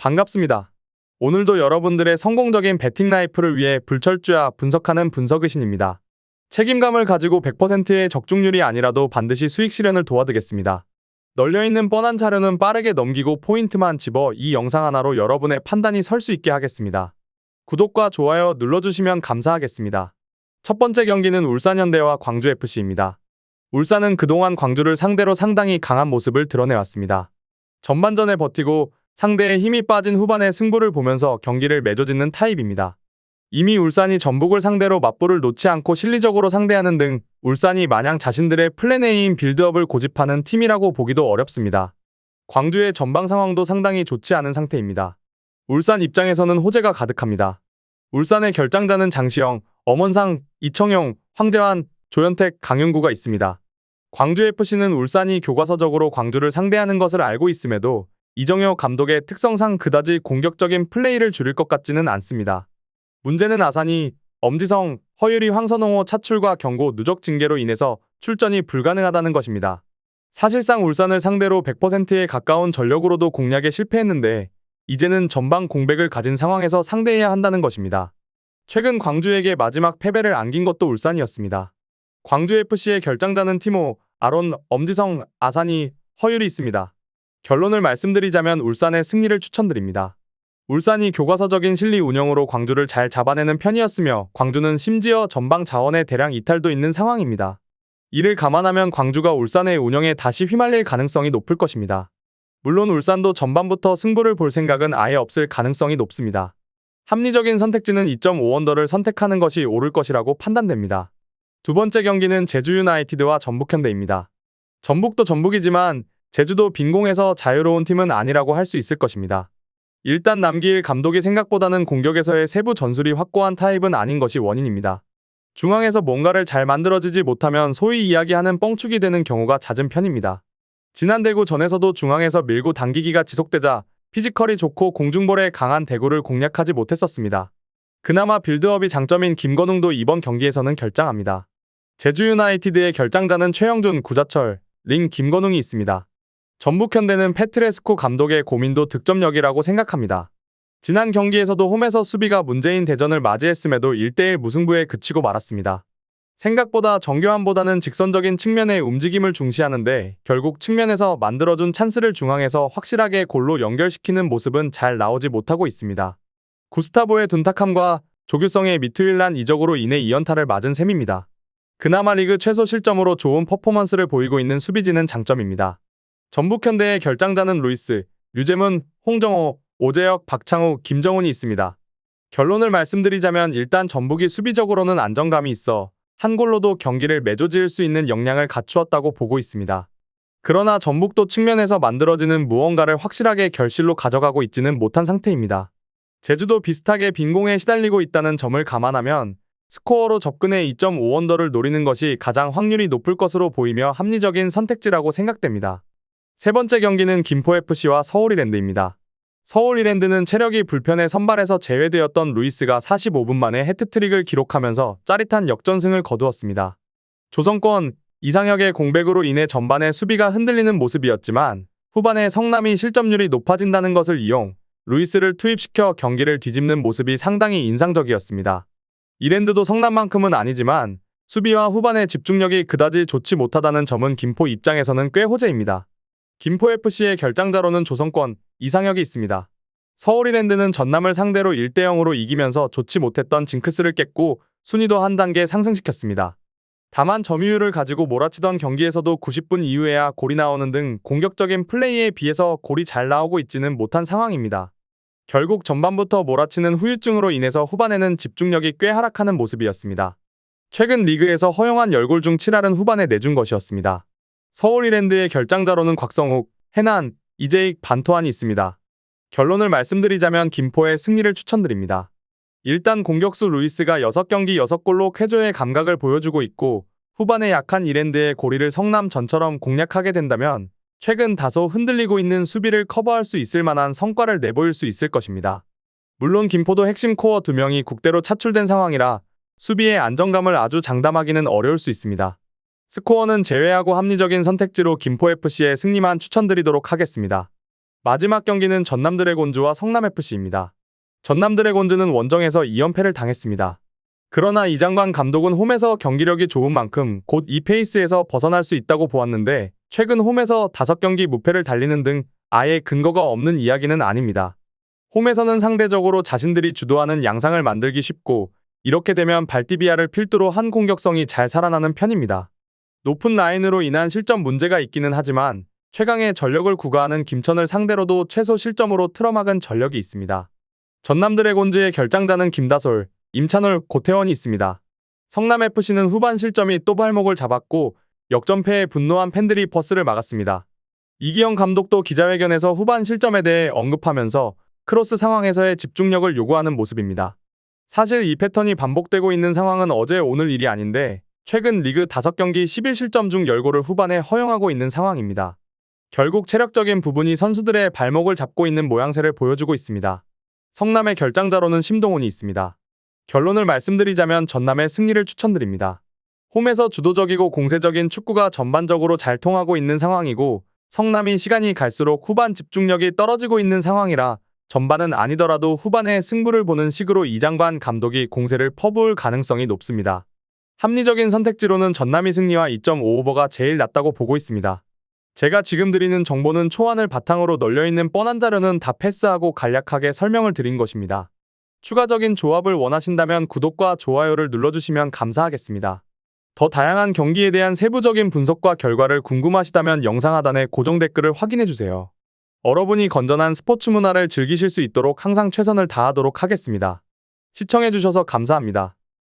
반갑습니다. 오늘도 여러분들의 성공적인 배팅 라이프를 위해 불철주야 분석하는 분석의신입니다. 책임감을 가지고 100%의 적중률이 아니라도 반드시 수익 실현을 도와드리겠습니다. 널려있는 뻔한 자료는 빠르게 넘기고 포인트만 집어 이 영상 하나로 여러분의 판단이 설 수 있게 하겠습니다. 구독과 좋아요 눌러주시면 감사하겠습니다. 첫 번째 경기는 울산현대와 광주FC입니다. 울산은 그동안 광주를 상대로 상당히 강한 모습을 드러내왔습니다. 전반전에 버티고 상대의 힘이 빠진 후반에 승부를 보면서 경기를 매조짓는 타입입니다. 이미 울산이 전북을 상대로 맞불을 놓지 않고 실리적으로 상대하는 등 울산이 마냥 자신들의 플랜 A인 빌드업을 고집하는 팀이라고 보기도 어렵습니다. 광주의 전방 상황도 상당히 좋지 않은 상태입니다. 울산 입장에서는 호재가 가득합니다. 울산의 결장자는 장시영, 엄원상, 이청용, 황재환, 조현택, 강윤구가 있습니다. 광주FC는 울산이 교과서적으로 광주를 상대하는 것을 알고 있음에도 이정효 감독의 특성상 그다지 공격적인 플레이를 줄일 것 같지는 않습니다. 문제는 아산이, 엄지성, 허율이 황선홍호 차출과 경고 누적 징계로 인해서 출전이 불가능하다는 것입니다. 사실상 울산을 상대로 100%에 가까운 전력으로도 공략에 실패했는데 이제는 전방 공백을 가진 상황에서 상대해야 한다는 것입니다. 최근 광주에게 마지막 패배를 안긴 것도 울산이었습니다. 광주FC의 결장자는 티모, 아론, 엄지성, 아산이, 허율이 있습니다. 결론을 말씀드리자면 울산의 승리를 추천드립니다. 울산이 교과서적인 실리 운영으로 광주를 잘 잡아내는 편이었으며 광주는 심지어 전방 자원의 대량 이탈도 있는 상황입니다. 이를 감안하면 광주가 울산의 운영에 다시 휘말릴 가능성이 높을 것입니다. 물론 울산도 전반부터 승부를 볼 생각은 아예 없을 가능성이 높습니다. 합리적인 선택지는 2.5언더를 선택하는 것이 옳을 것이라고 판단됩니다. 두 번째 경기는 제주 유나이티드와 전북현대입니다. 전북도 전북이지만 제주도 빈공에서 자유로운 팀은 아니라고 할 수 있을 것입니다. 일단 남기일 감독이 생각보다는 공격에서의 세부 전술이 확고한 타입은 아닌 것이 원인입니다. 중앙에서 뭔가를 잘 만들어지지 못하면 소위 이야기하는 뻥축이 되는 경우가 잦은 편입니다. 지난 대구 전에서도 중앙에서 밀고 당기기가 지속되자 피지컬이 좋고 공중볼에 강한 대구를 공략하지 못했었습니다. 그나마 빌드업이 장점인 김건웅도 이번 경기에서는 결장합니다. 제주 유나이티드의 결장자는 최영준, 구자철, 링, 김건웅이 있습니다. 전북현대는 페트레스코 감독의 고민도 득점력이라고 생각합니다. 지난 경기에서도 홈에서 수비가 문제인 대전을 맞이했음에도 1대1 무승부에 그치고 말았습니다. 생각보다 정교함보다는 직선적인 측면의 움직임을 중시하는데 결국 측면에서 만들어준 찬스를 중앙에서 확실하게 골로 연결시키는 모습은 잘 나오지 못하고 있습니다. 구스타보의 둔탁함과 조규성의 미트윌란 이적으로 인해 2연타를 맞은 셈입니다. 그나마 리그 최소 실점으로 좋은 퍼포먼스를 보이고 있는 수비진은 장점입니다. 전북현대의 결장자는 루이스, 류재문, 홍정호, 오재혁, 박창우, 김정훈이 있습니다. 결론을 말씀드리자면 일단 전북이 수비적으로는 안정감이 있어 한 골로도 경기를 매조지을 수 있는 역량을 갖추었다고 보고 있습니다. 그러나 전북도 측면에서 만들어지는 무언가를 확실하게 결실로 가져가고 있지는 못한 상태입니다. 제주도 비슷하게 빈공에 시달리고 있다는 점을 감안하면 스코어로 접근해 2.5언더를 노리는 것이 가장 확률이 높을 것으로 보이며 합리적인 선택지라고 생각됩니다. 세 번째 경기는 김포FC와 서울이랜드입니다. 서울이랜드는 체력이 불편해 선발에서 제외되었던 루이스가 45분 만에 해트트릭을 기록하면서 짜릿한 역전승을 거두었습니다. 조성권, 이상혁의 공백으로 인해 전반에 수비가 흔들리는 모습이었지만 후반에 성남이 실점률이 높아진다는 것을 이용 루이스를 투입시켜 경기를 뒤집는 모습이 상당히 인상적이었습니다. 이랜드도 성남만큼은 아니지만 수비와 후반의 집중력이 그다지 좋지 못하다는 점은 김포 입장에서는 꽤 호재입니다. 김포FC의 결장자로는 조성권, 이상혁이 있습니다. 서울이랜드는 전남을 상대로 1대0으로 이기면서 좋지 못했던 징크스를 깼고 순위도 한 단계 상승시켰습니다. 다만 점유율을 가지고 몰아치던 경기에서도 90분 이후에야 골이 나오는 등 공격적인 플레이에 비해서 골이 잘 나오고 있지는 못한 상황입니다. 결국 전반부터 몰아치는 후유증으로 인해서 후반에는 집중력이 꽤 하락하는 모습이었습니다. 최근 리그에서 허용한 10골 중 7할은 후반에 내준 것이었습니다. 서울이랜드의 결장자로는 곽성욱, 해난, 이재익, 반토안이 있습니다. 결론을 말씀드리자면 김포의 승리를 추천드립니다. 일단 공격수 루이스가 6경기 6골로 쾌조의 감각을 보여주고 있고 후반에 약한 이랜드의 고리를 성남 전처럼 공략하게 된다면 최근 다소 흔들리고 있는 수비를 커버할 수 있을 만한 성과를 내보일 수 있을 것입니다. 물론 김포도 핵심 코어 2명이 국대로 차출된 상황이라 수비의 안정감을 아주 장담하기는 어려울 수 있습니다. 스코어는 제외하고 합리적인 선택지로 김포FC의 승리만 추천드리도록 하겠습니다. 마지막 경기는 전남 드래곤즈와 성남FC입니다. 전남 드래곤즈는 원정에서 2연패를 당했습니다. 그러나 이장관 감독은 홈에서 경기력이 좋은 만큼 곧 이 페이스에서 벗어날 수 있다고 보았는데 최근 홈에서 5경기 무패를 달리는 등 아예 근거가 없는 이야기는 아닙니다. 홈에서는 상대적으로 자신들이 주도하는 양상을 만들기 쉽고 이렇게 되면 발디비아를 필두로 한 공격성이 잘 살아나는 편입니다. 높은 라인으로 인한 실점 문제가 있기는 하지만 최강의 전력을 구가하는 김천을 상대로도 최소 실점으로 틀어막은 전력이 있습니다. 전남 드래곤즈의 결장자는 김다솔, 임찬솔, 고태원이 있습니다. 성남FC는 후반 실점이 또 발목을 잡았고 역전패에 분노한 팬들이 버스를 막았습니다. 이기영 감독도 기자회견에서 후반 실점에 대해 언급하면서 크로스 상황에서의 집중력을 요구하는 모습입니다. 사실 이 패턴이 반복되고 있는 상황은 어제 오늘 일이 아닌데 최근 리그 5경기 11실점 중 10골을 후반에 허용하고 있는 상황입니다. 결국 체력적인 부분이 선수들의 발목을 잡고 있는 모양새를 보여주고 있습니다. 성남의 결장자로는 심동훈이 있습니다. 결론을 말씀드리자면 전남의 승리를 추천드립니다. 홈에서 주도적이고 공세적인 축구가 전반적으로 잘 통하고 있는 상황이고 성남이 시간이 갈수록 후반 집중력이 떨어지고 있는 상황이라 전반은 아니더라도 후반에 승부를 보는 식으로 이장관 감독이 공세를 퍼부을 가능성이 높습니다. 합리적인 선택지로는 전남이 승리와 2.5오버가 제일 낮다고 보고 있습니다. 제가 지금 드리는 정보는 초안을 바탕으로 널려있는 뻔한 자료는 다 패스하고 간략하게 설명을 드린 것입니다. 추가적인 조합을 원하신다면 구독과 좋아요를 눌러주시면 감사하겠습니다. 더 다양한 경기에 대한 세부적인 분석과 결과를 궁금하시다면 영상 하단에 고정 댓글을 확인해주세요. 여러분이 건전한 스포츠 문화를 즐기실 수 있도록 항상 최선을 다하도록 하겠습니다. 시청해주셔서 감사합니다.